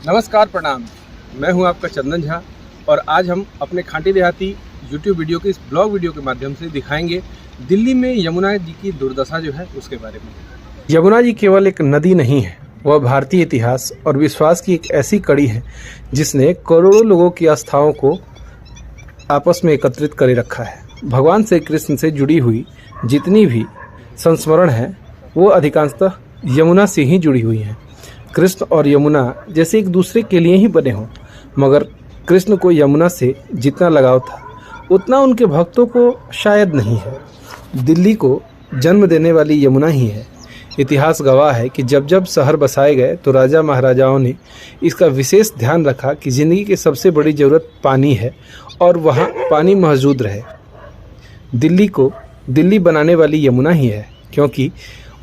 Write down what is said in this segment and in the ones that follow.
नमस्कार, प्रणाम। मैं हूं आपका चंदन झा और आज हम अपने खांटी देहाती यूट्यूब वीडियो के इस ब्लॉग वीडियो के माध्यम से दिखाएंगे दिल्ली में यमुना जी की दुर्दशा जो है उसके बारे में। यमुना जी केवल एक नदी नहीं है, वह भारतीय इतिहास और विश्वास की एक ऐसी कड़ी है जिसने करोड़ों लोगों की आस्थाओं को आपस में एकत्रित करे रखा है। भगवान श्री कृष्ण से जुड़ी हुई जितनी भी संस्मरण है वो अधिकांशतः यमुना से ही जुड़ी हुई हैं। कृष्ण और यमुना जैसे एक दूसरे के लिए ही बने हों, मगर कृष्ण को यमुना से जितना लगाव था उतना उनके भक्तों को शायद नहीं है। दिल्ली को जन्म देने वाली यमुना ही है। इतिहास गवाह है कि जब जब शहर बसाए गए तो राजा महाराजाओं ने इसका विशेष ध्यान रखा कि ज़िंदगी की सबसे बड़ी ज़रूरत पानी है और वहाँ पानी मौजूद रहे। दिल्ली को दिल्ली बनाने वाली यमुना ही है, क्योंकि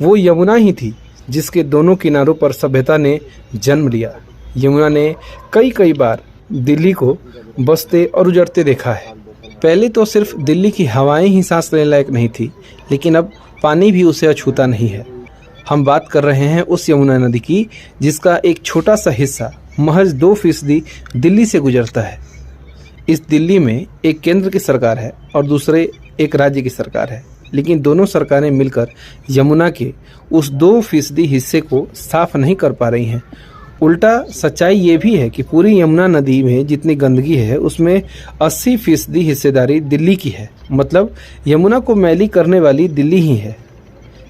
वो यमुना ही थी जिसके दोनों किनारों पर सभ्यता ने जन्म लिया। यमुना ने कई बार दिल्ली को बसते और उजड़ते देखा है। पहले तो सिर्फ दिल्ली की हवाएं ही सांस लेने लायक नहीं थी, लेकिन अब पानी भी उसे अछूता नहीं है। हम बात कर रहे हैं उस यमुना नदी की जिसका एक छोटा सा हिस्सा महज 2% दिल्ली से गुजरता है। इस दिल्ली में एक केंद्र की सरकार है और दूसरे एक राज्य की सरकार है, लेकिन दोनों सरकारें मिलकर यमुना के उस 2% हिस्से को साफ नहीं कर पा रही हैं। उल्टा सच्चाई ये भी है कि पूरी यमुना नदी में जितनी गंदगी है उसमें 80% हिस्सेदारी दिल्ली की है। मतलब यमुना को मैली करने वाली दिल्ली ही है।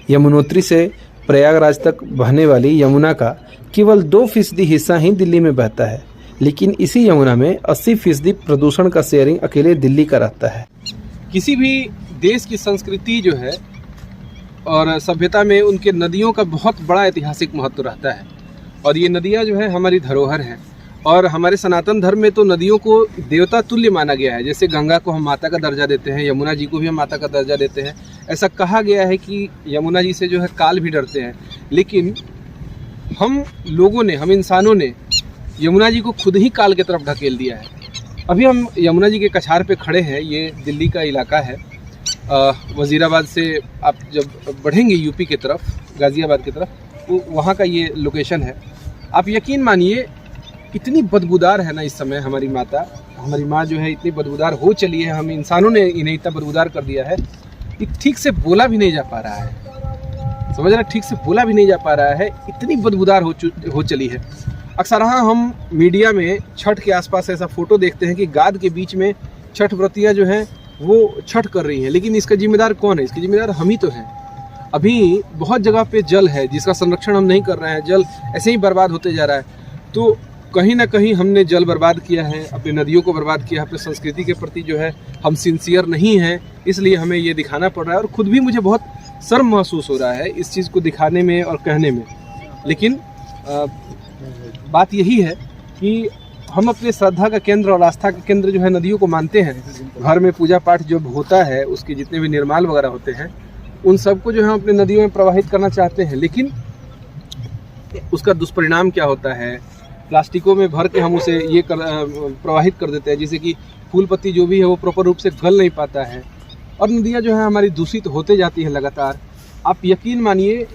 यमुनोत्री से प्रयागराज तक बहने वाली यमुना का केवल 2% हिस्सा ही दिल्ली में बहता है, लेकिन इसी यमुना में 80% प्रदूषण का शेयरिंग अकेले दिल्ली का रहता है। किसी भी देश की संस्कृति जो है और सभ्यता में उनके नदियों का बहुत बड़ा ऐतिहासिक महत्व रहता है, और ये नदियाँ जो है हमारी धरोहर हैं। और हमारे सनातन धर्म में तो नदियों को देवता तुल्य माना गया है। जैसे गंगा को हम माता का दर्जा देते हैं, यमुना जी को भी हम माता का दर्जा देते हैं। ऐसा कहा गया है कि यमुना जी से जो है काल भी डरते हैं, लेकिन हम लोगों ने, हम इंसानों ने यमुना जी को खुद ही काल की तरफ ढकेल दिया है। अभी हम यमुना जी के कछार पे खड़े हैं। ये दिल्ली का इलाका है। वज़ीराबाद से आप जब बढ़ेंगे यूपी की तरफ, गाज़ियाबाद की तरफ, तो वहाँ का ये लोकेशन है। आप यकीन मानिए इतनी बदबूदार है ना इस समय हमारी माँ जो है इतनी बदबूदार हो चली है। हम इंसानों ने इन्हें इतना बदबूदार कर दिया है कि ठीक से बोला भी नहीं जा पा रहा है। समझ रहे, ठीक से बोला भी नहीं जा पा रहा है, इतनी बदबूदार हो चली है। अक्सर हम मीडिया में छठ के आसपास ऐसा फ़ोटो देखते हैं कि गाद के बीच में छठ व्रतियाँ जो हैं वो छठ कर रही हैं, लेकिन इसका जिम्मेदार कौन है? इसके जिम्मेदार हम ही तो हैं। अभी बहुत जगह पे जल है जिसका संरक्षण हम नहीं कर रहे हैं। जल ऐसे ही बर्बाद होते जा रहा है। तो कहीं ना कहीं हमने जल बर्बाद किया है, अपनी नदियों को बर्बाद किया है। अपने संस्कृति के प्रति जो है हम सिंसियर नहीं हैं, इसलिए हमें ये दिखाना पड़ रहा है। और ख़ुद भी मुझे बहुत शर्म महसूस हो रहा है इस चीज़ को दिखाने में और कहने में। लेकिन बात यही है कि हम अपने श्रद्धा का केंद्र और आस्था का केंद्र जो है नदियों को मानते हैं। घर में पूजा पाठ जो होता है, उसके जितने भी निर्माल वगैरह होते हैं, उन सबको जो है अपने नदियों में प्रवाहित करना चाहते हैं, लेकिन उसका दुष्परिणाम क्या होता है? प्लास्टिकों में भर के हम उसे प्रवाहित कर देते हैं, जिससे कि फूल पत्ती जो भी है वो प्रॉपर रूप से गल नहीं पाता है और नदियाँ जो है हमारी दूषित होते जाती हैं लगातार। आप यकीन मानिए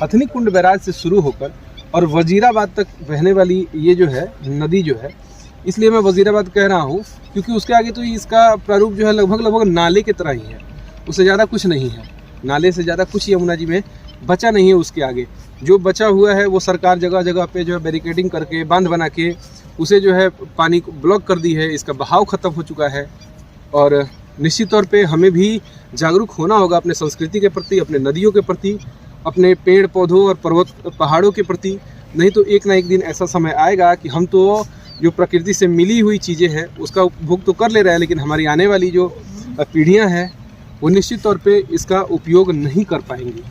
हथनी कुंड बैराज से शुरू होकर और वज़ीराबाद तक बहने वाली ये जो है नदी जो है, इसलिए मैं वज़ीराबाद कह रहा हूँ क्योंकि उसके आगे तो इसका प्रारूप जो है लगभग नाले की तरह ही है। उससे ज़्यादा कुछ नहीं है। नाले से ज़्यादा कुछ यमुना जी में बचा नहीं है। उसके आगे जो बचा हुआ है वो सरकार जगह जगह पे जो है बैरिकेडिंग करके, बांध बना के उसे जो है पानी को ब्लॉक कर दी है। इसका बहाव ख़त्म हो चुका है। और निश्चित तौर पे हमें भी जागरूक होना होगा अपने संस्कृति के प्रति, अपने नदियों के प्रति, अपने पेड़ पौधों और पर्वत पहाड़ों के प्रति। नहीं तो एक ना एक दिन ऐसा समय आएगा कि हम तो जो प्रकृति से मिली हुई चीज़ें हैं उसका उपभोग तो कर ले रहे हैं, लेकिन हमारी आने वाली जो पीढ़ियां हैं वो निश्चित तौर पे इसका उपयोग नहीं कर पाएंगी,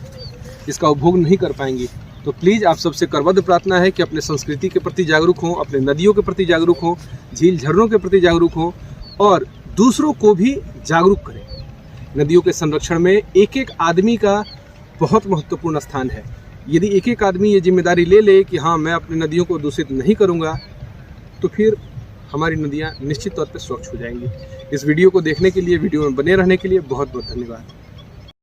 इसका उपभोग नहीं कर पाएंगी। तो प्लीज़ आप सबसे करबद्ध प्रार्थना है कि अपने संस्कृति के प्रति जागरूक हों, अपने नदियों के प्रति जागरूक हों, झील झरनों के प्रति जागरूक हों और दूसरों को भी जागरूक करें। नदियों के संरक्षण में एक एक आदमी का बहुत महत्वपूर्ण स्थान है। यदि एक एक आदमी ये जिम्मेदारी ले ले कि हाँ मैं अपनी नदियों को दूषित नहीं करूँगा, तो फिर हमारी नदियाँ निश्चित तौर पे स्वच्छ हो जाएंगी। इस वीडियो को देखने के लिए, वीडियो में बने रहने के लिए बहुत बहुत धन्यवाद।